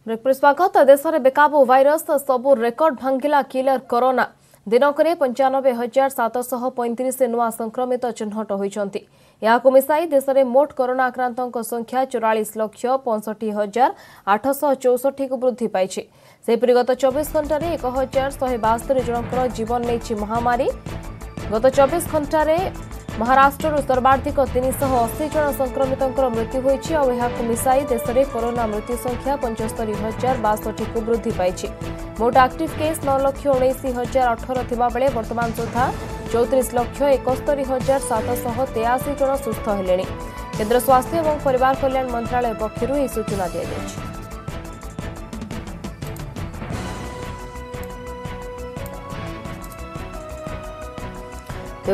स्वागत। देश में बेकाबू भाइरस सबू रेकर्ड भांगिला किलर कोरोना। दिनक 95,735 नुआ संक्रमित चिन्हट होती। मिसाई देश में मोट कोरोना आक्रांतों संख्या 44,65,864 को वृद्धि पाई। सेपरी गत 24 घंटे 1,172 जनकर जीवन नहीं महामारी। गत 24 घंटे महाराष्ट्र सर्वाधिक 380 जन संक्रमित मृत्यु होती। मिसाई देश में कोरोना मृत्यु संख्या 75,062 को वृद्धि पाई। मोट एक्टिव केस 9,19,018 थिबा बेले वर्तमान सुधा 34,71,783 जन सुस्थ हेलेनी। केंद्र स्वास्थ्य और परिवार कल्याण मंत्रालय पक्षर यह सूचना दी गई।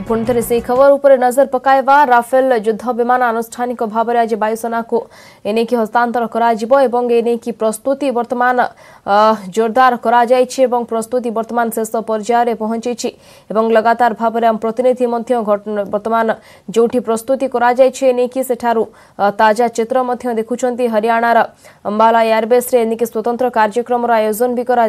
पुणी थे से खबर उपर नजर पकाइबा। राफेल युद्ध विमान आनुष्ठानिक भाव में आज वायुसेना को एने की हस्तांतर की प्रस्तुति वर्तमान जोरदार प्रस्तुति वर्तमान शेष पर्यायर पहुंची। लगातार भाव में प्रतिनिधि वर्तमान जो प्रस्तुति की ताजा चित्र देखुं। हरियाणार अंबाला एयरबेस रे स्वतंत्र कार्यक्रम आयोजन भी करा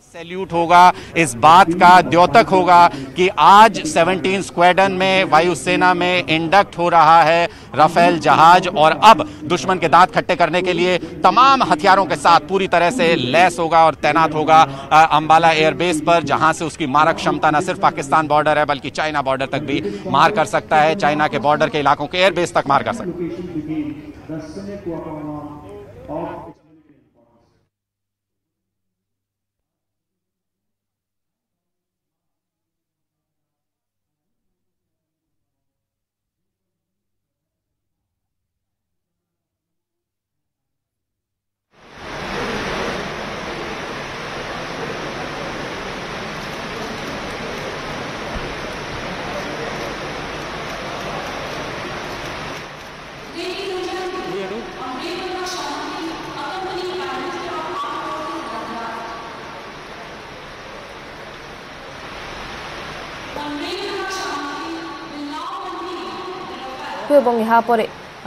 सैल्यूट होगा। इस बात का द्योतक होगा कि आज 17 स्क्वाड्रन में वायुसेना में इंडक्ट हो रहा है राफेल जहाज और अब दुश्मन के दांत खट्टे करने के लिए तमाम हथियारों के साथ पूरी तरह से लैस होगा और तैनात होगा अंबाला एयरबेस पर, जहां से उसकी मारक क्षमता न सिर्फ पाकिस्तान बॉर्डर है बल्कि चाइना बॉर्डर तक भी मार कर सकता है। चाइना के बॉर्डर के इलाकों के एयरबेस तक मार कर सकता है।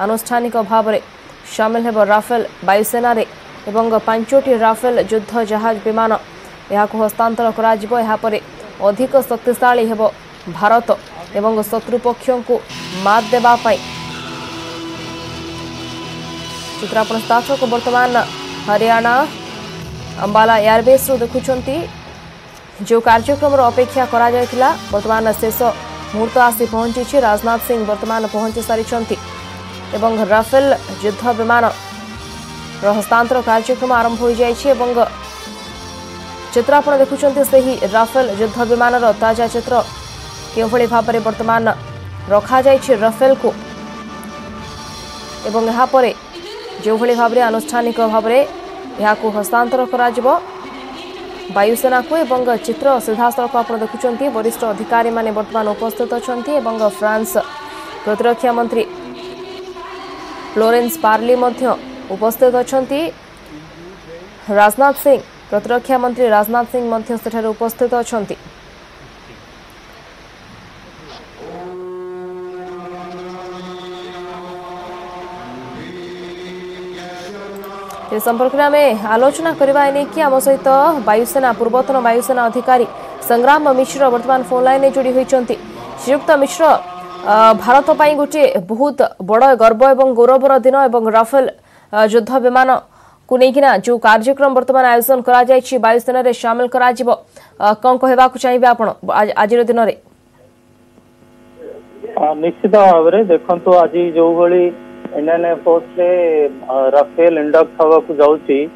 आनुष्ठानिक भाव में सामिल है राफेल वायुसेना रे एवं 5टी राफेल युद्ध जहाज विमान यह हस्तांतर कर अधिक शक्तिशाली है भारत एवं शत्रुपक्षों को मात देवाई। चित्रापण दर्शक वर्तमान हरियाणा अंबाला एयरबेस देखुं जो कार्यक्रम अपेक्षा करा जायतिला वर्तमान शेष मुहूर्त आसी पहुंची। राजनाथ सिंह वर्तमान पहुंची सारी एवं राफेल युद्ध विमान हस्तांतर कार्यक्रम आरंभ हो जाए। चित्र आप देखुं से ही राफेल युद्ध विमान ताजा चित्र के भाव में वर्तमान रखा जाए राफेल को एवं यापर जो भाव में आनुष्ठानिक भाव में यह हस्तांतर करा वायुसेना को एवं चित्र सीधासख आप देखुं वरिष्ठ अधिकारी माने वर्तमान उपस्थित अच्छा। फ्रांस प्रतिरक्षा मंत्री फ्लोरेंस पार्ली उपस्थित अच्छा। राजनाथ सिंह प्रतिरक्षा मंत्री राजनाथ सिंह उपस्थित अच्छा। संपर्क में आम आलोचना करवा कि आम सहित वायुसेना पूर्वतन वायुसेना अधिकारी संग्राम मिश्र वर्तमान फोन लाइन में जोड़ी होती। श्रीयुक्त मिश्र, भारत पर गोटे बहुत बड़ गर्व और गौरवर दिन और राफेल युद्ध विमान को लेकिन जो कार्यक्रम वर्तमान आयोजन करा वायुसेना रे शामिल करा कौन कहवा चाहिए आप आज दिन में? निश्चित भाव में देखो आज जो भाई इंडियन एयरफोर्स रे राफेल इंडक्ट हवा को जाउची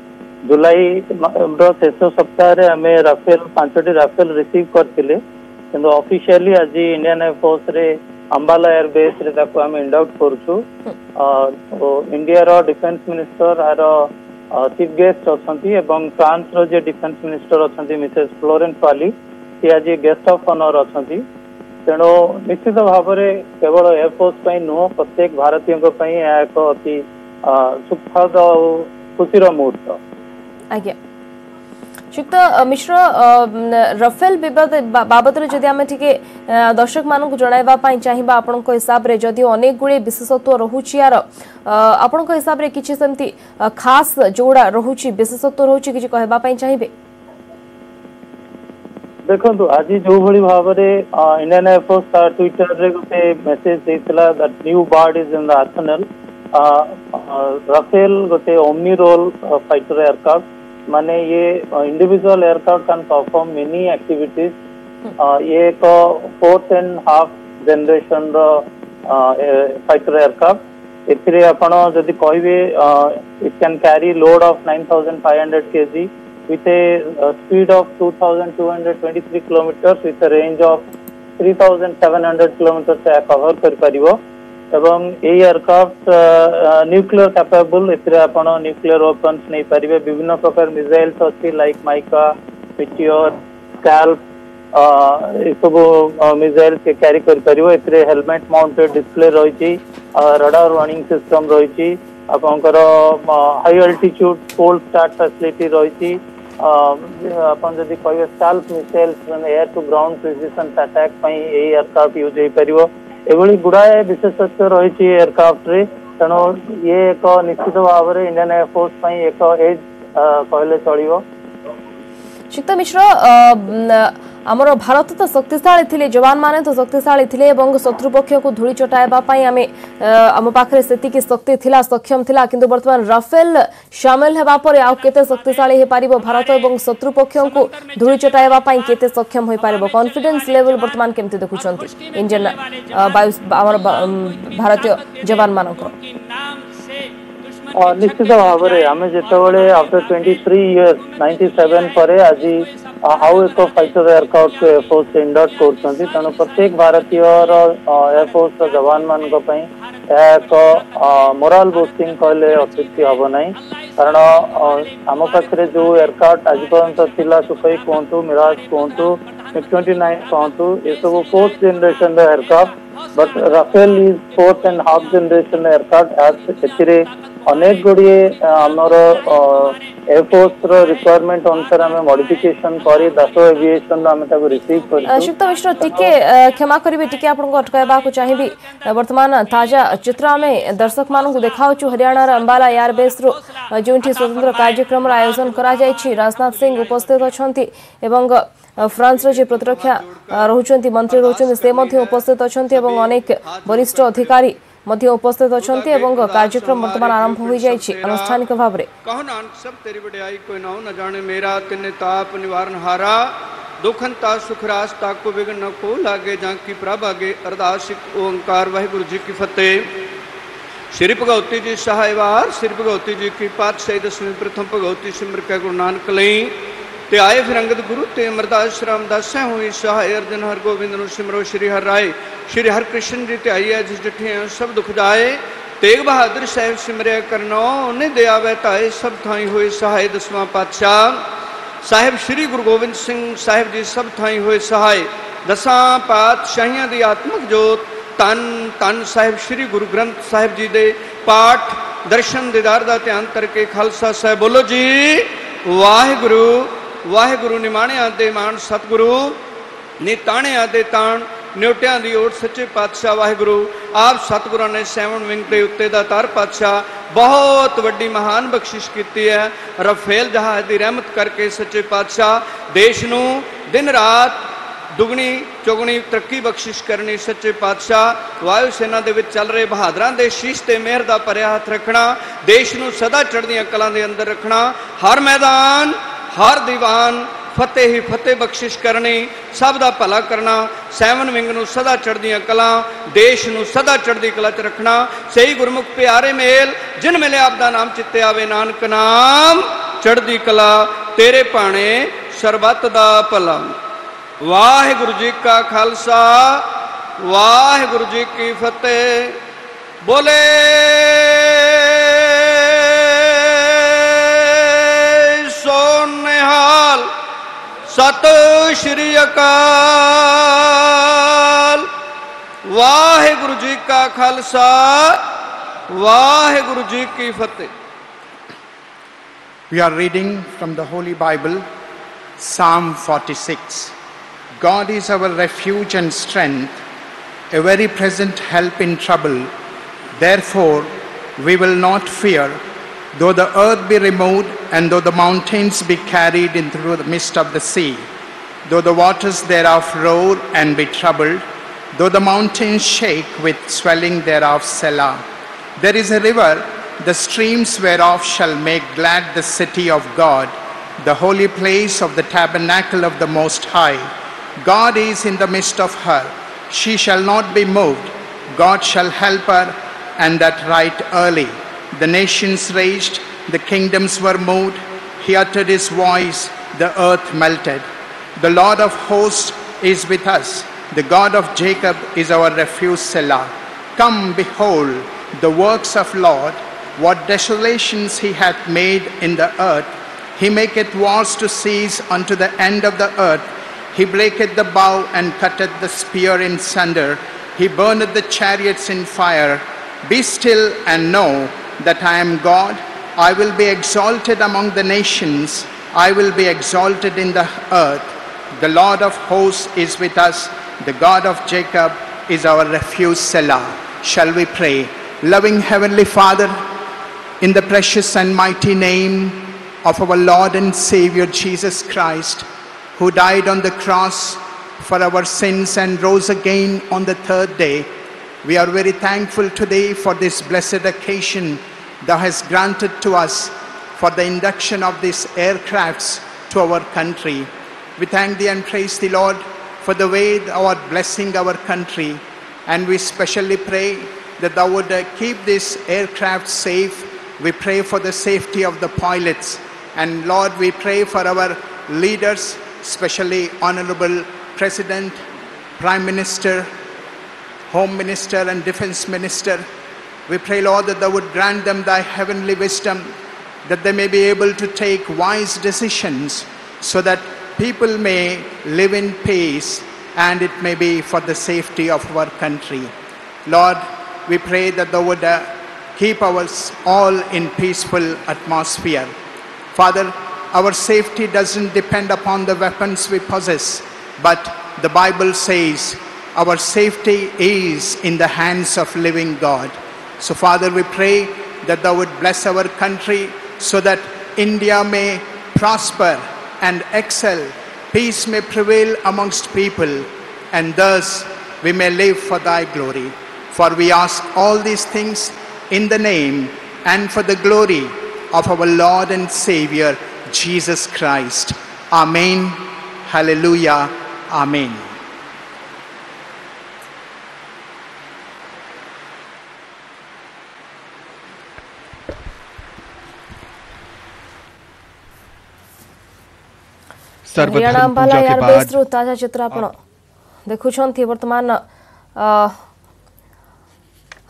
जुलाई शेष सप्ताह रे हमें राफेल 5टी राफेल रिसीव करथिले किंतु ऑफिशियली आज इंडियन एयरफोर्स रे अंबाला एयरबेस रे ताको हम इंडक्ट करछु। इंडिया रो डिफेंस मिनिस्टर आर चीफ गेस्ट अछंती एवं फ्रांस रो जे डिफेंस मिनिस्टर अछंती मिसेस फ्लोरेंस पार्ली सी आज गेस्ट ऑफ ऑनर अछंती। तेणु निश्चित भाव में केवल एयरफोर्स नुह प्रत्येक भारतीय एक अति सुखद और खुशी मुहूर्त। आज्ञा श्रीयुक्त मिश्र रफेल विवाद बाबद जदि आम टे दर्शक मानक जनवाई चाहिए आपण हिसाब से जदि अनेक गुड़े विशेषत्व रोचे यार आपण हिसाब से किसी सेमती खास जोड़ा रोचे विशेषत्व रोचे किसी कहवाई चाहिए देखो आज जो भाई भाव में इंडियन एयरफोर्स ट्विटर रे गोटे मेसेज देइतला that new bird is in the arsenal Rafale गोटे ओमनी रोल फाइटर एयरक्राफ्ट माने ये individual aircraft can perform many activities ये एक 4.5 जनरेशन रो फाइटर एयरक्राफ्ट एथिरे आपण जदि कहबे it can carry load of 9500 kg with a speed of 2223 kilometers with a range of 3700 kilometers से कवर कर परिबो एवं ए एयरक्राफ्ट न्यूक्लियर कैपेबल एथिरे आपण न्यूक्लियर वेपन्स नै परिबे विभिन्न प्रकार मिसाइल्स अछि लाइक माइका मिटियोर स्कैल्प ए सब मिसाइल्स के कैरी कर परिबो एथिरे हेलमेट माउंटेड डिस्प्ले रहिछि रडार वार्निंग सिस्टम रहिछि आपनकर high altitude cold start facility रहिछि अपन जदि कहबे stealth missiles air to ground precision attack पई ए एयरक्राफ्ट यूज होई परिबो एभली गुड़ाए विशेषत्व रही एयरक्राफ्ट रे तेणु ये एक निश्चित भाव में इंडियन एयरफोर्स पई एक एज कहले चलिबो। श्रीयुक्त मिश्र आमर भारत तो शक्तिशाली थिले जवान माने तो शक्तिशाली थिले एवं शत्रु पक्ष को धूली चटाइबा पई आमे आम पाखरे सेति की शक्ति थिला सक्षम थिला किंतु वर्तमान राफेल शामिल हेबा पर आ केते शक्तिशाली हे पारिबो भारत एवं शत्रु पक्ष को धूली चटाइबा पई केते सक्षम होई पारिबो कॉन्फिडेंस लेवल वर्तमान केमते देखुचंती इंडियन आमर भारतीय जवान मानक निश्चित भाव में आम जिते आफ्टर 23 इयर्स 97 पर आज हाउ एक फाइटर एयरक्राफ्ट एयरफोर्स इंडक्ट कर तेणु प्रत्येक भारतीय एयरफोर्स जवान मान एक मोराल बूस्टिंग कहले अत्युक्ति हम ना कारण आम पाखे जो एयरक्राफ्ट आज पर्यटन सुखई कहतु मिराज कहतु MiG-29 कहतु ये सब 4th generation aircraft but Rafale is 4.5 generation aircraft अनेक गुड़िए आमर एयरफोर्स रिक्वायरमेंट अनुसार आम मॉडिफिकेशन करी दासो एविएशन आम ताको रिसीव कर। श्रीयुक्त मिश्र टिके क्षमा करिवे टिके आपनको अटकायबा को चाहिबी वर्तमान ताजा चित्र आम दर्शक मानक देखाउछु हरियाणा अंबाला एयरबेस रो जोंठी स्वतंत्र कार्यक्रम आयोजन करा जायछि राजनाथ सिंह उपस्थित अछंती एवं फ्रांस जे प्रतिरक्षा रहुचंती मंत्री रहुचंती से मध्य उपस्थित अछंती एवं अनेक वरिष्ठ अधिकारी मध्य उपस्थित अछंती एवं कार्यक्रम वर्तमान आरंभ हो जायछि अनुष्ठानिक भाव रे कहना सब तेरी बड़ाई कोई नाउ न जाने मेरा तिने ताप निवारण हारा दुखंता सुख रास्ता को विघ्न न को लागे जाकी प्रभ आगे अरदासिक ओंकार वाहिगुरु जी की फतेह। श्री भगवती जी सहायवार श्री भगवती जी की पातशाही दसवीं प्रथम भगवती सिमर के गुरु नानक लई ते आए फिर अंगद गुरु ते अमरदास रामदास हुई सहाय अर्जन हर गोविंद नु सिमरो श्री हर राय श्री हर कृष्ण जी ते आइए जिस डिठे सब दुख जाए तेग बहादुर साहिब सिमरिया करनो उन्हें दया वहताए सब थाई हुए सहाय दसवां पातशाह साहिब श्री गुरु गोविंद सिंह साहिब जी सब थाई हुए सहाय दसां पातशाहियां दी आत्मक जोत तन तन साहिब श्री गुरु ग्रंथ साहिब जी दे पाठ दर्शन दीदार दा ध्यान करके खालसा साहिब बोलो जी वाहिगुरु वाहिगुरु निमाणिया दे मान सतगुरु निताणिया दे ताण न्योटिया दी ओट सच्चे पातशाह वाहिगुरु आप सतगुरु ने 7 विंग के उत्ते दा तार पातशाह बहुत वड्डी महान बख्शिश की है रफेल जहाज की रहमत करके सच्चे पातशाह देश नू दिन रात दुगनी चौगनी तरक्की बख्शिश करनी सच्चे पातशाह वायु सेना दे विच चल रहे बहादुरां दे शीश ते मेहर दा भरिया हथ रखना देश नू सदा चढ़दियां कलां दे अंदर रखना हर मैदान हर दीवान फतेह ही फतेह बख्शिश करनी सब दा भला करना 7 विंग नू सदा चढ़दियां कलां देश नू सदा चढ़दी कला च रखना सही गुरमुख प्यारे मेल जिन मिले आप दा नाम चित्ते आवे नानक नाम चढ़दी कला तेरे भाणे सरबत दा भला। वाहिगुरु जी का खालसा वाहिगुरु जी की फतेह। बोले सोनेहाल सत श्री अकाल। वाहिगुरु जी का खालसा वाहिगुरु जी की फतेह। We are reading from the Holy Bible Psalm 46. God is our refuge and strength, a very present help in trouble. Therefore, we will not fear, though the earth be removed, and though the mountains be carried in through the midst of the sea, though the waters thereof roar and be troubled, though the mountains shake with swelling thereof, Selah. There is a river, the streams whereof shall make glad the city of God, the holy place of the tabernacle of the Most High. God is in the midst of her. She shall not be moved. God shall help her, and that right early. The nations raged, the kingdoms were moved. He uttered his voice, the earth melted. The Lord of hosts is with us. The God of Jacob is our refuge, Selah. Come, behold the works of Lord, what desolations he hath made in the earth. He maketh wars to cease unto the end of the earth. He breaketh the bow and cutteth the spear in sunder. He burneth the chariots in fire. Be still and know that I am God. I will be exalted among the nations. I will be exalted in the earth. The Lord of hosts is with us. The God of Jacob is our refuge, Selah. Shall we pray? Loving Heavenly Father, in the precious and mighty name of our Lord and Savior Jesus Christ, who died on the cross for our sins and rose again on the third day, we are very thankful today for this blessed occasion Thou hast granted to us for the induction of these aircrafts to our country. We thank Thee and praise Thee, Lord, for the way Thou art blessing our country, and we specially pray that Thou would keep this aircraft safe. We pray for the safety of the pilots, and Lord, we pray for our leaders, especially Honorable President, Prime Minister, Home Minister and Defense Minister. We pray, Lord, that Thou would grant them Thy heavenly wisdom, that they may be able to take wise decisions so that people may live in peace and it may be for the safety of our country. Lord, we pray that Thou would keep us all in peaceful atmosphere. Father, our safety doesn't depend upon the weapons we possess, but the Bible says our safety is in the hands of living God. So Father, we pray that Thou would bless our country so that India may prosper and excel, peace may prevail amongst people, and thus we may live for Thy glory. For we ask all these things in the name and for the glory of our Lord and Savior, Jesus Christ. Amen. Hallelujah. Amen. Haryana Ambala airbase रु ताजा चित्र आपण देखुछंती वर्तमान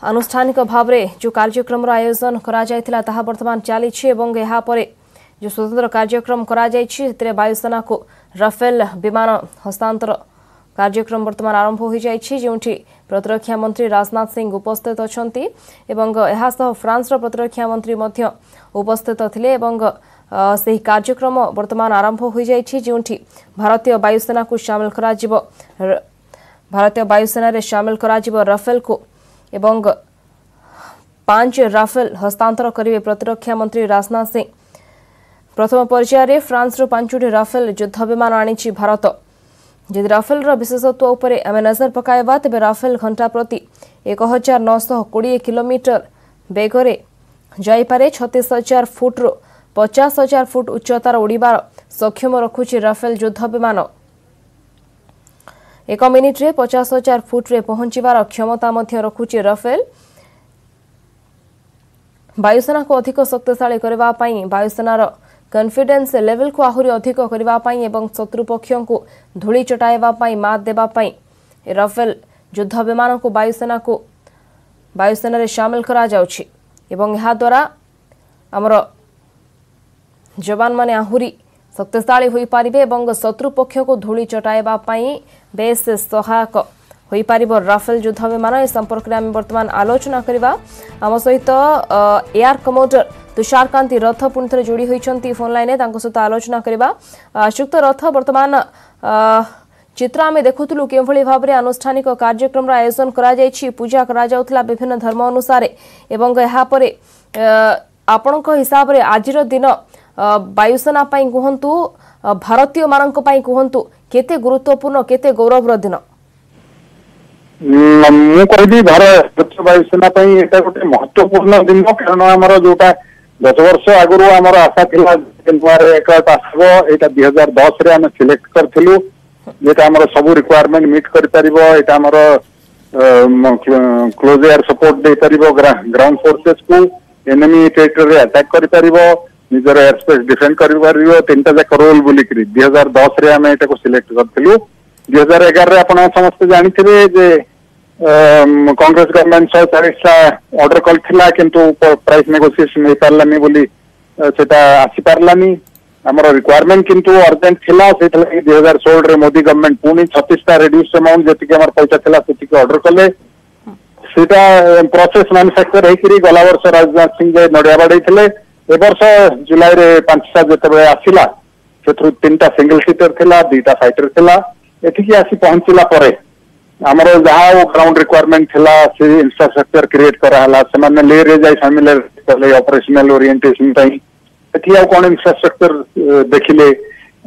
आनुष्ठानिक भाव में जो कार्यक्रम आयोजन करा जायथिला ताहा वर्तमान चली एवं यहाँ पर जो स्वतंत्र कार्यक्रम करा जायछि वायुसेना को राफेल विमान हस्तांतर कार्यक्रम वर्तमान आरंभ हो जायछि जोंठी प्रतिरक्षा मंत्री राजनाथ सिंह उपस्थित अछंती एवं एहा सह फ्रांस रो प्रतिरक्षा मंत्री मध्य उपस्थित थिले एवं सही कार्यक्रम वर्तमान आरंभ हो जायछि जोंठी भारतीय वायुसेना को शामिल करा जिवो भारतीय वायुसेना रे शामिल करा जिवो राफेल को एवं 5 राफेल हस्तांतर करिवे प्रतिरक्षा मंत्री राजनाथ सिंह। प्रथम पर्याय रे फ्रांस रो 5टी राफेल युद्ध विमान आनिछि भारत। यदि राफेल रो विशेषत्व उपरे आमे नजर पकाइबा तेबे राफेल घंटा प्रति 1920 किलोमीटर बेगरे जाई पारे 36000 फुट रो 50000 फुट उच्चतार उड़ीबार सक्षम रखुछि राफेल युद्ध विमान। 1 मिनिट रे 50000 फुट रे पहुंचीबार क्षमता मध्य रखुछि राफेल। वायुसेना को अधिक शक्तिशाली करबा पई वायुसेनार कॉन्फिडेंस लेवल को आहुरी अधिक करबा पई एवं शत्रु पक्षों को धूली चटाइबा पई मात देबा पई राफेल युद्ध विमान को वायुसेना रे शामिल करा जाउछि एवं यहा द्वारा हमर जवान माने आहुरी शक्तिशाली होई पारिबे एवं शत्रु पक्ष को धूली चटाइबा पई बेस सहायक होई पारिबो राफेल युद्ध विमान। ए संपर्क रे हम वर्तमान आलोचना करबा। हम सहित एयर कमोडर तुषारकांति रथ पुणी थे जोड़ी होती फोन लाइन सहित आलोचना करवा। श्रीयुक्त रथ वर्तमान चित्र आम देखुलु के भाव में आनुष्ठानिक कार्यक्रम आयोजन कर पूजा करा विभिन्न धर्म अनुसार आपण हिसाब से आज दिन वायुसेना कहतु भारतीय मान कहतु केते गुरुत्वपूर्ण केते गौरवर दिन मुझे भारत वायुसेना गोटे महत्वपूर्ण दिन कारण आम जोटा 10 वर्ष आगु आम आशा था आसो यहाँ 2010 आम सिलेक्ट करूँ जेटा आम सब रिक्वायरमेंट मीट कर क्लोज एयर सपोर्ट दे पार ग्राउंड फोर्सेस को एनिमी टेरिटरी अटैक कर निजर एयर स्पेस डिफेंड कर 3टा जाक रोल बोलिक 2010 रे आम यहाँ सिलेक्ट करूँ 2011 आप समस्त जानी जे कांग्रेस गवर्नमेंट 140टा ऑर्डर करथिला किंतु प्राइस नेगोशिएशन हो पारलानी बोली सेटा आसी पारलानी आमर रिक्वायरमेंट किंतु अर्जेंट थिला से 2016 रे मोदी गवर्नमेंट पुणी 36टा रिड्यूस अमाउंट जति हमर पैसा थिला सेति ऑर्डर कले सेटा प्रोसेस मैन्युफैक्चर हेकरी गला वर्ष राजनाथ सिंह जे नडिया बाडै थिले ए वर्ष जुलाई रे 5टा जते आसिला सेथु 3टा सिंगल सीटर थिला 2टा फाइटर थिला एठिकी आसी पहुंचला परे आमर जहाँ ग्राउंड रिक्वायरमेंट थिला से इंफ्रास्ट्रक्चर क्रिएट कराला से माने ले रे जाय फैमिलियर कले ऑपरेशनल ओरिएंटेशन ताई एठी आ कोन इंफ्रास्ट्रक्चर देखिले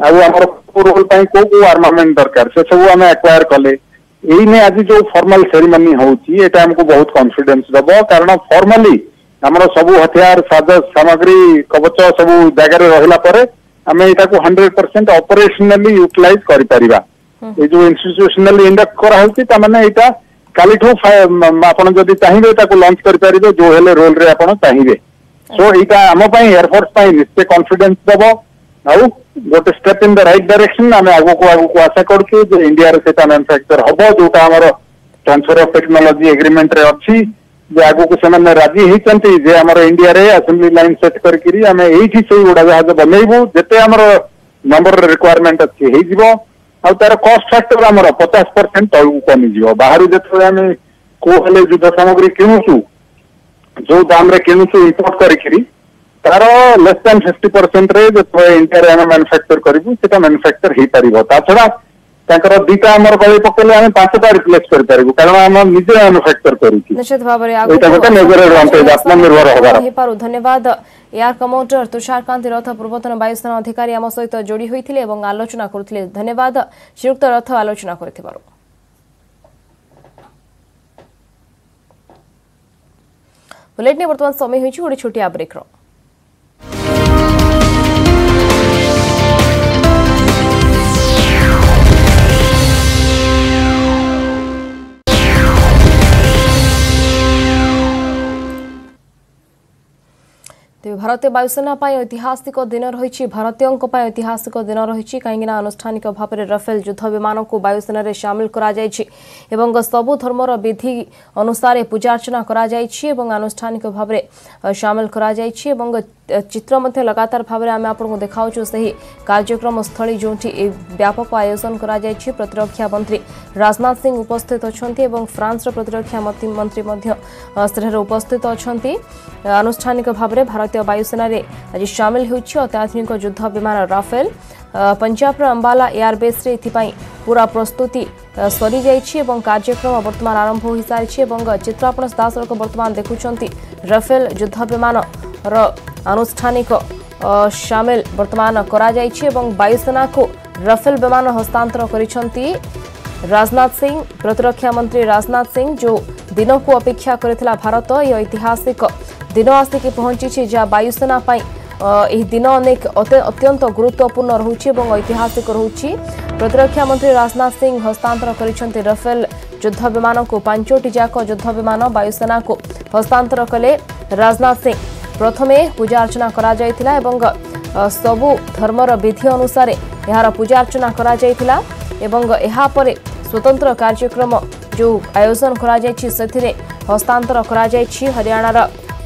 आमर रोल पाई को आर्मामेंट दरकार से सब आम एक्वायर कले एने आज जो फॉर्मल सेरेमनी होची एटा हमको बहुत कॉन्फिडेंस दबो कारण फॉर्मली आमर सब हथियार सामग्री कवच सब जगह रहिला परे आम एटा को 100% ऑपरेशनली यूटिलाइज करि परिबा ये जो इंस्टीट्यूशनली इंडक्ट करा होची त माने एटा कालीठो आपण जदी चाहिबे ताको लॉन्च करि परिबे जो हेले रोल रे आपण चाहिबे सो एटा आम पई एयरफोर्स पई निश्चय कॉन्फिडेंस दबो आउ गोटे step in the right direction आम आगो को आशा करछु जे इंडिया रे सेटा मैन्युफैक्चर हबो जोटा हमर ट्रांसफर ऑफ टेक्नोलॉजी एग्रीमेंट रे अछि जे आगो को से राजी होती जे हमर इंडिया रे असेंबली लाइन सेट करके आम एठी से उड़ाजहाज बनैबू जेते हमर नंबर रिक्वायरमेंट अछि हे जिवो आ तार कॉस्ट फैक्टर हमर 50% तळु कमी जिवो बाहर जेते आम को हेले युद्ध सामग्री किनुछु जो दाम रे किनुछु इंपोर्ट करके तार लेस देन 50% रे जो इंडिया रे आम मैन्युफैक्चर करिबू सेटा मैन्युफैक्चर हे परिबो ता छडा ताकर दीटा हमर गळे पकेले आम 5टा रिप्लेस कर पारिबू कारण हम निजे मैन्युफैक्चर करूची निश्चित भाबरे आगो एटा गोटे मेजर एडवांटेज आत्मनिर्भर होगा हे पारु धन्यवाद एयर कमांडर तुषारकांति रथ पूर्वतन वायुसेना अधिकारी आम सहित जोड़ी होइथिले एवं आलोचना करथिले धन्यवाद श्रीयुक्त रथ आलोचना करथिबारु बुलेटिन वर्तमान समय होइछि गोटे छोटिया ब्रेक रो भारतीय वायुसेना ऐतिहासिक दिन रही भारतीयों ऐतिहासिक दिन रही कहीं आनुष्ठानिक भाव में राफेल युद्ध विमान को वायुसेना रे शामिल करा सबु धर्मर विधि अनुसार पूजार्चना करा आनुष्ठानिक भाव में शामिल करा चित्र मध्य लगातार भाव में आम आपको देखाऊँ से कार्यक्रम स्थली जो व्यापक आयोजन करा प्रतिरक्षा मंत्री राजनाथ सिंह उपस्थित अच्छा फ्रांस प्रतिरक्षा मंत्री उपस्थित अच्छा आनुष्ठानिक भाव में भारतीय वायुसेना रे आज शामिल होछि अत्याधुनिक युद्ध विमान राफेल पंजाब अंबाला एयरबेस रे इथिपाई पूरा प्रस्तुति सरी जाइछि एवं कार्यक्रम वर्तमान आरंभ हो सारी चित्र आपण दासरक वर्तमान देखुछंती राफेल युद्ध विमान रो आनुष्ठानिक शामिल वर्तमान करा जाइछि एवं वायुसेना को राफेल विमान हस्तांतर करिसंती राजनाथ सिंह प्रतिरक्षा मंत्री राजनाथ सिंह जो दिन को अपेक्षा करथिला भारत ये ऐतिहासिक दिन आसिक पहुंची जहाँ वायुसेना दिन अनेक अत्यंत गुरुत्वपूर्ण रहुछि एवं ऐतिहासिक रहुछि प्रतिरक्षा मंत्री राजनाथ सिंह हस्तांतर करिसंती राफेल युद्ध विमान को 5टी जाक युद्ध विमान वायुसेना को हस्तांतर कले राजनाथ सिंह प्रथमे पूजा अर्चना करा जायतिला एवं सबु धर्मर विधि अनुसार यार पूजा अर्चना करा जायतिला एवं एहा परे स्वतंत्र कार्यक्रम जो आयोजन करा जायछि सेथिरे हस्तांतर करा जायछि हरियाणार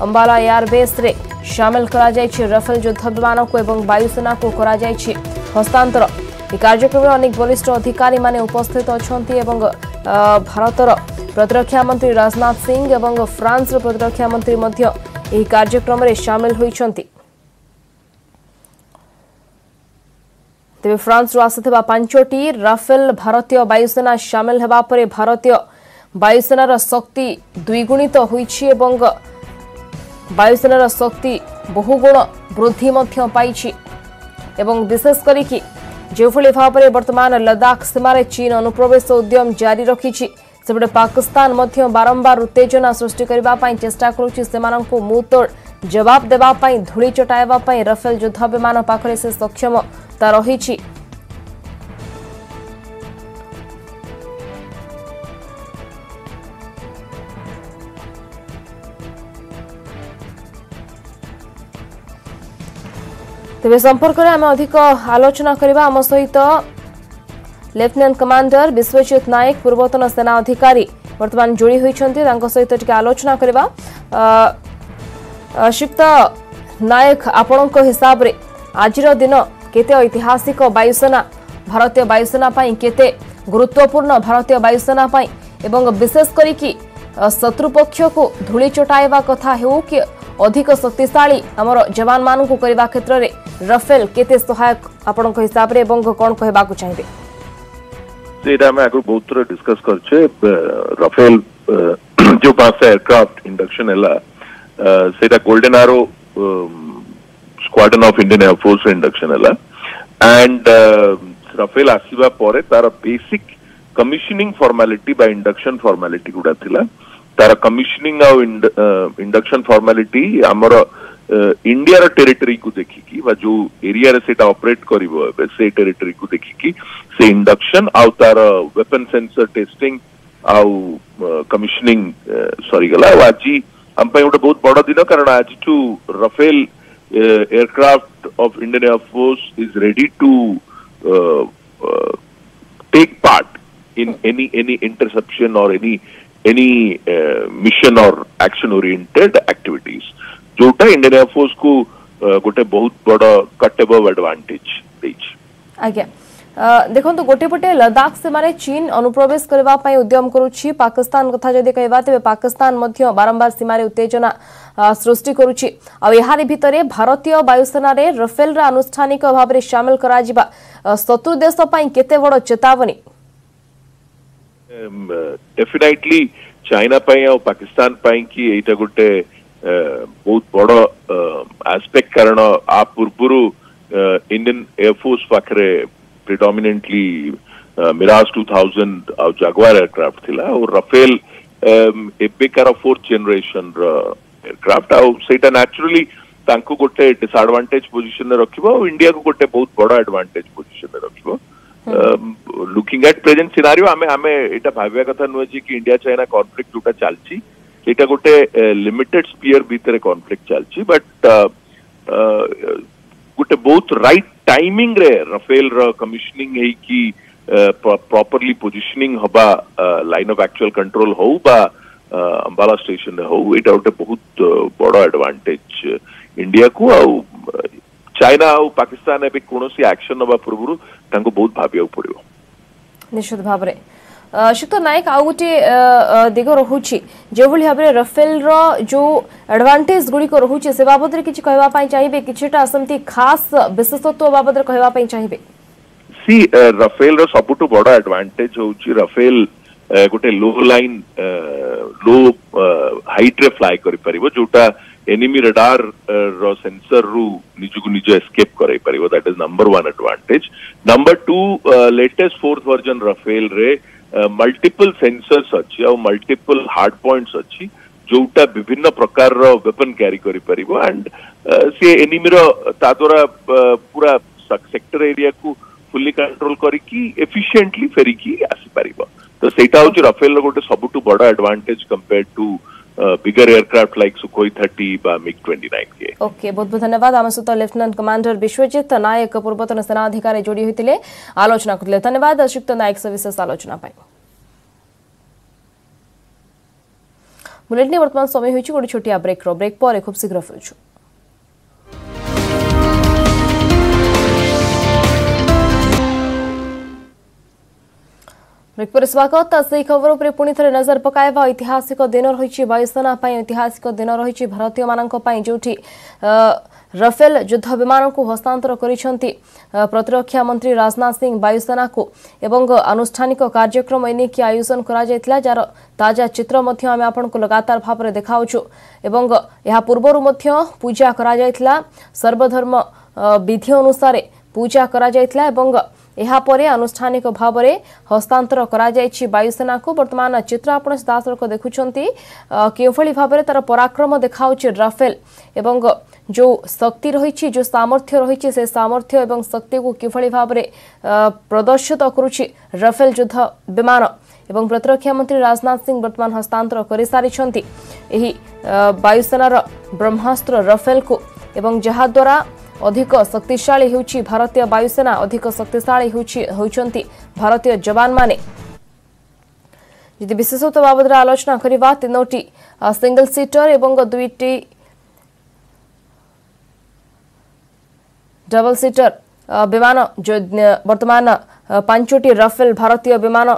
अंबाला एयरबेस रे शामिल करा जायछि राफेल युद्ध विमान को एवं वायुसेना को करा जायछि हस्तांतर ए कार्यक्रम में अनेक वरिष्ठ अधिकारी माने उपस्थित अछंती एवं भारतर प्रतिरक्षा मंत्री राजनाथ सिंह एवं फ्रांस प्रतिरक्षा मंत्री मध्य ଏହି କାର୍ଯ୍ୟକ୍ରମରେ ସାମିଲ ହୋଇଛନ୍ତି। तेज फ्रांस आसुवा 5टी राफेल भारतीय वायुसेना सामिल होगा पर भारतीय वायुसेनार शक्ति द्विगुणित होइछि एवं वायुसेनार शक्ति बहुगुण वृद्धि पाई एवं विशेष करिकि जेभली भाव में वर्तमान लद्दाख सीमार चीन अनुप्रवेश उद्यम जारी रखी सेपटे पाकिस्तान बारंबार उत्तेजना सृष्टि करने चेष्टा करुच्ची मुतोड़ जवाब देवाई धूली चटाइवाई राफेल युद्ध विमान पाखरे से सक्षमता रही। तेज संपर्क में आम अधिक आलोचना करबा आम सहित लेफ्टिनेंट कमांडर विश्वजित नायक पूर्वतन सेना अधिकारी वर्तमान जोड़ी होइछन्ति तांको सहित टिके आलोचना करबा। श्रीयुक्त नायक आपणक हिसाब रे आजिर दिन केते ऐतिहासिक वायुसेना भारतीय वायुसेना पई केते गुरुत्वपूर्ण भारतीय वायुसेना पई एवं विशेष करिकि शत्रुपक्ष को धूली चटाइबा कथा हेउ कि अधिक शक्तिशाली आमर जवान मान को करबा क्षेत्र रे राफेल केते सहायक आपणक हिसाब रे एवं कोन कहबा को चाहिबे? सेटा में आगु बहुत थोड़ा डिस्कस करछे राफेल जो पास एयरक्राफ्ट इंडक्शन हैला सेटा golden arrow squadron of Indian air force induction हैला एंड राफेल आसीबा परे तार basic commissioning formality by induction formality गुडा थिला तार कमिशनिंग और इंडक्शन फॉर्मेलिटी हमर इंडिया रो टेरिटरी को देखिकी बा जो एरिया रे सेटा ऑपरेट करिवो से टेरिटरी को देखिकी से इंडक्शन आउ तार वेपन सेंसर टेस्टिंग आउ कमिशनिंग सॉरी गला आजी हम पे गोटे बहुत बड़ दिन कारण आज to Rafale aircraft of Indian air force is ready to take part in any interception और एनी मिशन और एक्शन ओरिएंटेड एक्टिविटीज जोटा इंडियन एयरफोर्स को गोटे बहुत बड़ कटेबल एडवांटेज देछि। आज्ञा देखो तो गोटे पटे लद्दाख सीमार चीन अनुप्रवेश करने उद्यम करुच्ची पाकिस्तान कथा जदि कहबा तेबे पाकिस्तान मध्य बारंबार सीमार उत्तेजना सृष्टि करुच्ची आ एहारि भितरे भारतीय वायुसेना रे राफेल रा आनुष्ठानिक भाव में शामिल करा जिबा शत्रु देश पई केते बड़ चेतावनी? डेफिनेटली चाइना पई और पाकिस्तान पई की एटा गोटे बहुत बड़ एस्पेक्ट कारण आ पूर्वरु इंडियन एयरफोर्स पाखरे प्रिडोमिनेंटली मिराज 2000 और जागुआर एयरक्राफ्ट थिला और राफेल एबेकार फोर्थ जनरेशन एयरक्राफ्ट आउ सेटा नेचुरली तांको गोटे डिसएडवांटेज पोजीशन में रखिबो और इंडिया को गोटे बहुत बड़ा एडवांटेज पोजीशन में रखिबो। लुकिंग एट प्रेजेंट सिनारियो आमे एटा भाबिया कथा नुहे कि इंडिया चाइना कॉन्फ्लिक्ट जोटा चलची एटा गोटे लिमिटेड स्पीयर भीतर कॉन्फ्लिक्ट चलची बट गोटे बहुत राइट टाइमिंग रे राफेल रो कमिशनिंग है कि प्रॉपर्ली पोजिशनिंग हबा लाइन ऑफ एक्चुअल कंट्रोल हो बा अंबाला स्टेशन हो एटा गोटे बहुत बड़ एडवांटेज इंडिया को आउ चाइना और पाकिस्तान एबे कोनोसी एक्शन हबा पूर्वरु तांको बहुत भाबिया पड़िबो निश्चित भाव में। श्रीयुक्त नायक आउ गोटे दिग रहुछि जो भली भाबरे राफेल रो जो एडवांटेज गुड़िक रहुछि से बाबद रे किछि कहबा पई चाहिबे किछटा समति खास विशेषत्व बाबद रे कहबा पई चाहिबे? सी राफेल रो सबुटु बड़ एडवांटेज होछि राफेल गोटे लो लाइन लो हाइट रे फ्लाई करि परिबो जोटा एनिमी रडार रो सेंसर रु निजु निज एस्केप करै परिबो that is number 1 advantage. Number 2 latest fourth version Rafale रे मल्टीपल सेंसर्स अच्छी और मल्टीपल हार्ड पॉइंट्स अच्छी जोटा विभिन्न प्रकार रो वेपन कैरी करि परिबो एंड से एनिमी रो ता द्वारा पूरा सेक्टर एरिया को फुल्ली कंट्रोल करिकी एफिशिएंटली फेरिकी आसी परिबो तो सेटा होची राफेल रो गोटे सबुटु बड़ा advantage compared to bigger aircraft like Sukhoi 30 बा मिग 29 के। ओके बहुत बहुत धन्यवाद। आम सहित लेफ्टिनेंट कमांडर विश्वजित नायक पूर्वतन सेना अधिकारी जोड़ी होते आलोचना करते धन्यवाद श्रीयुक्त नायक से विशेष आलोचना पाई। बुलेटिन वर्तमान समय होइछि गोटे छोटिया ब्रेक पर खूब शीघ्र फेरुछु। ब्रेक स्वागत से खबर पर पुणी थे नजर पकाइबा ऐतिहासिक दिन रही वायुसेना ऐतिहासिक दिन रही भारतीय मानक जो राफेल युद्ध विमान को हस्तांतर करिसेंती प्रतिरक्षा मंत्री राजनाथ सिंह वायुसेना को एवं आनुष्ठानिक कार्यक्रम एनेकी आयोजन करा जायतिला जार ताजा चित्र मध्य आमे आपन को लगातार भाव में देखाउछु एवं यहा पूर्वरु मध्य पूजा करा जायतिला सर्वधर्म विधि अनुसार पूजा करा जायतिला एवं एहा परे आनुष्ठानिक भाव में हस्तांतर करा जायछि वायुसेना को वर्तमान चित्र आपण दासरक देखुछंती केवली भाव में तार पराक्रम देखाउछि राफेल एवं जो शक्ति रही जो सामर्थ्य रही से सामर्थ्य एवं शक्ति को किभली भाव में प्रदर्शित करुछि राफेल युद्ध विमान एवं प्रतिरक्षा मंत्री राजनाथ सिंह वर्तमान हस्तांतर कर सारी वायुसेनार ब्रह्मास्त्र राफेल को एवं जहा द्वारा अधिक शक्तिशाली होउछि भारतीय वायुसेना अधिक शक्तिशाली होउछंती भारतीय जवान माने यदि विशेषत्व बाबद आलोचना करिबा तीनोटी सिंगल सीटर एवं दुईटी डबल सीटर विमान जो वर्तमान पांचोटी राफेल भारतीय विमान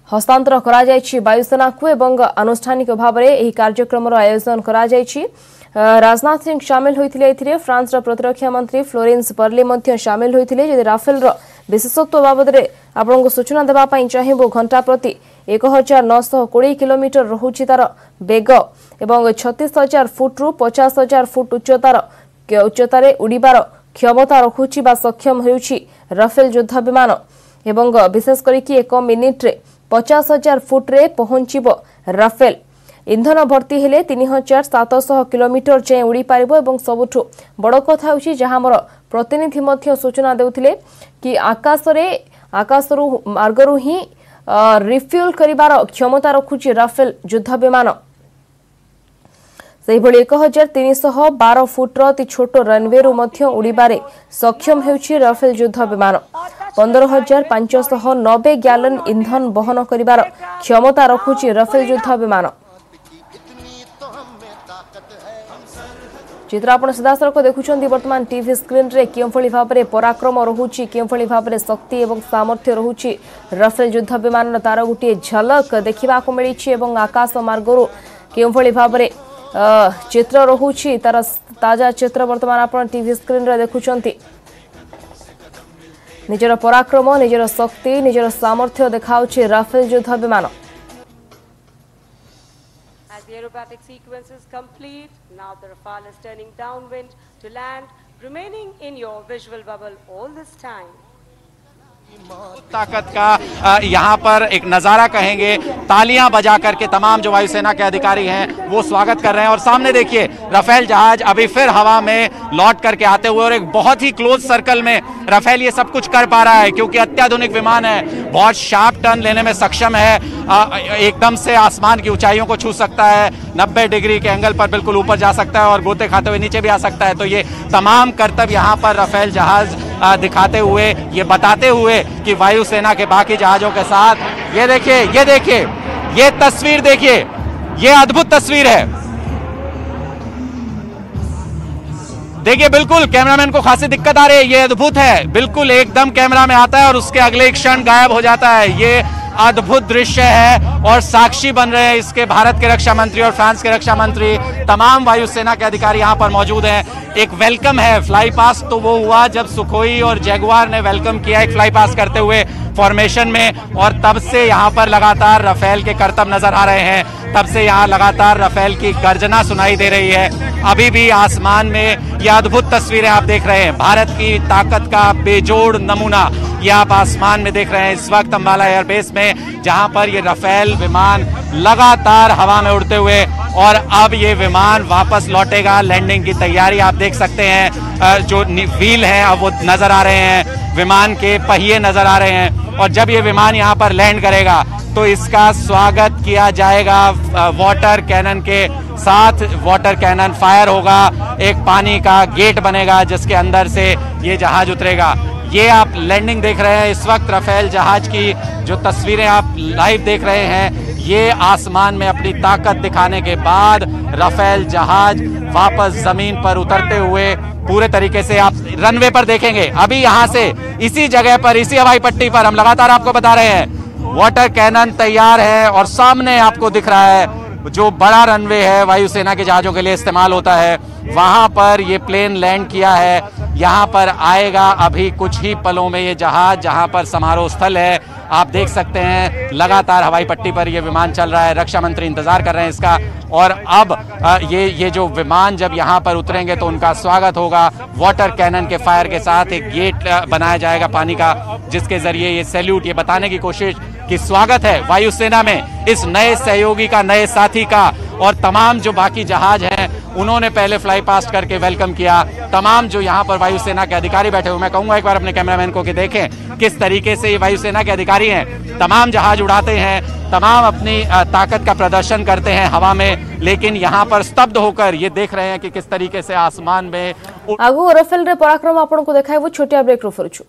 हस्तांतर करा जायछि वायुसेना को एवं आनुष्ठानिक भाव में यह कार्यक्रम आयोजन करा जायछि राजनाथ सिंह शामिल होते फ्रांस प्रतिरक्षा मंत्री फ्लोरेंस पर्ले मध्य शामिल होते यदि राफेल विशेषत्व बाबद आपको सूचना देवाई चाहिए घंटा प्रति 1920 किलोमीटर रोचे तार बेग एवं 36,000 फुट रु 50,000 फुट उच्चतार उड़ीबार क्षमता रखुची बा सक्षम होउची राफेल युद्ध विमान एवं विशेष करके 1 मिनिट रे 50,000 फुट रे पहुंचीबो राफेल इंधन भर्ती हेले 3,700 किलोमीटर जाए उड़ी पारिबो एवं सबुठु बड़ कथा होउची जहां मोर प्रतिनिधि मध्य सूचना देउथिले कि आकाशरु मार्गरु ही रिफ्यूल करिबार क्षमता रखुची राफेल युद्ध विमान से 1312 फुट्र अति छोट रनवे रु मध्य उड़ीबारे सक्षम होउची राफेल युद्ध विमान 15,590 गैलन इंधन बहन करिबार क्षमता रखुची राफेल युद्ध विमान चित्र आपण सीधासख देखुछंती वर्तमान टीवी स्क्रीन रे केवली भाव में पराक्रम रहुची केवली भाव में शक्ति एवं सामर्थ्य रहुची राफेल युद्ध विमान तार गोटे झलक देखा मिली एवं आकाश मार्गरु केवली भाव में चित्र रहुची तार ताजा चित्र वर्तमान आपण टीवी स्क्रीन रे देखुछंती निजर पराक्रम निजर शक्ति निजर सामर्थ्य देखाउची राफेल युद्ध विमान The aerobatic sequence is complete. Now the Rafale is turning downwind to land, remaining in your visual bubble all this time. ताकत का यहाँ पर एक नजारा कहेंगे, तालियां बजा करके तमाम जो वायुसेना के अधिकारी हैं वो स्वागत कर रहे हैं। और सामने देखिए राफेल जहाज अभी फिर हवा में लौट करके आते हुए और एक बहुत ही क्लोज सर्कल में राफेल ये सब कुछ कर पा रहा है क्योंकि अत्याधुनिक विमान है, बहुत शार्प टर्न लेने में सक्षम है, एकदम से आसमान की ऊंचाइयों को छू सकता है, 90 डिग्री के एंगल पर बिल्कुल ऊपर जा सकता है और गोते खाते हुए नीचे भी आ सकता है। तो ये तमाम करतब यहाँ पर राफेल जहाज दिखाते हुए, ये बताते हुए कि वायुसेना के बाकी जहाजों के साथ ये देखिए ये तस्वीर देखिए, ये अद्भुत तस्वीर है। देखिए बिल्कुल कैमरामैन को खासी दिक्कत आ रही है, ये अद्भुत है, बिल्कुल एकदम कैमरा में आता है और उसके अगले क्षण गायब हो जाता है। ये अद्भुत दृश्य है और साक्षी बन रहे हैं इसके भारत के रक्षा मंत्री और फ्रांस के रक्षा मंत्री, तमाम वायुसेना के अधिकारी यहाँ पर मौजूद हैं। एक वेलकम है, फ्लाई पास तो वो हुआ जब सुखोई और जैगुआर ने वेलकम किया एक फ्लाई पास करते हुए फॉर्मेशन में, और तब से यहाँ पर लगातार राफेल के करतब नजर आ रहे हैं, तब से यहाँ लगातार राफेल की गर्जना सुनाई दे रही है। अभी भी आसमान में ये अद्भुत तस्वीरें आप देख रहे हैं, भारत की ताकत का बेजोड़ नमूना ये आप आसमान में देख रहे हैं इस वक्त अंबाला एयरबेस में, जहां पर ये राफेल विमान लगातार हवा में उड़ते हुए, और अब ये विमान वापस लौटेगा। लैंडिंग की तैयारी आप देख सकते हैं, जो व्हील हैं अब वो नजर आ रहे हैं, विमान के पहिए नजर आ रहे हैं, और जब ये विमान यहाँ पर लैंड करेगा तो इसका स्वागत किया जाएगा वाटर कैनन के साथ। वाटर कैनन फायर होगा, एक पानी का गेट बनेगा जिसके अंदर से ये जहाज उतरेगा। ये आप लैंडिंग देख रहे हैं इस वक्त राफेल जहाज की जो तस्वीरें आप लाइव देख रहे हैं, ये आसमान में अपनी ताकत दिखाने के बाद राफेल जहाज वापस जमीन पर उतरते हुए पूरे तरीके से आप रनवे पर देखेंगे। अभी यहां से इसी जगह पर, इसी हवाई पट्टी पर हम लगातार आपको बता रहे हैं वाटर कैनन तैयार है और सामने आपको दिख रहा है जो बड़ा रनवे है वायुसेना के जहाजों के लिए इस्तेमाल होता है, वहां पर ये प्लेन लैंड किया है। यहां पर आएगा अभी कुछ ही पलों में ये जहाज, जहां पर समारोह स्थल है। आप देख सकते हैं लगातार हवाई पट्टी पर ये विमान चल रहा है, रक्षा मंत्री इंतजार कर रहे हैं इसका। और अब ये जो विमान जब यहां पर उतरेंगे तो उनका स्वागत होगा वाटर कैनन के फायर के साथ। एक गेट बनाया जाएगा पानी का, जिसके जरिए ये सैल्यूट, ये बताने की कोशिश कि स्वागत है वायुसेना में इस नए सहयोगी का, नए साथी का। और तमाम जो बाकी जहाज हैं उन्होंने पहले फ्लाई पास्ट करके वेलकम किया। तमाम जो यहाँ पर वायुसेना के अधिकारी बैठे हुए, मैं कहूंगा एक बार अपने कैमरामैन को कि देखें किस तरीके से ये वायुसेना के अधिकारी हैं। तमाम जहाज उड़ाते हैं, तमाम अपनी ताकत का प्रदर्शन करते हैं हवा में, लेकिन यहाँ पर स्तब्ध होकर ये देख रहे हैं कि किस तरीके से आसमान में आगु राफेल रे पराक्रम आपन को देखाइबो। छोटिया ब्रेक रो फरछु।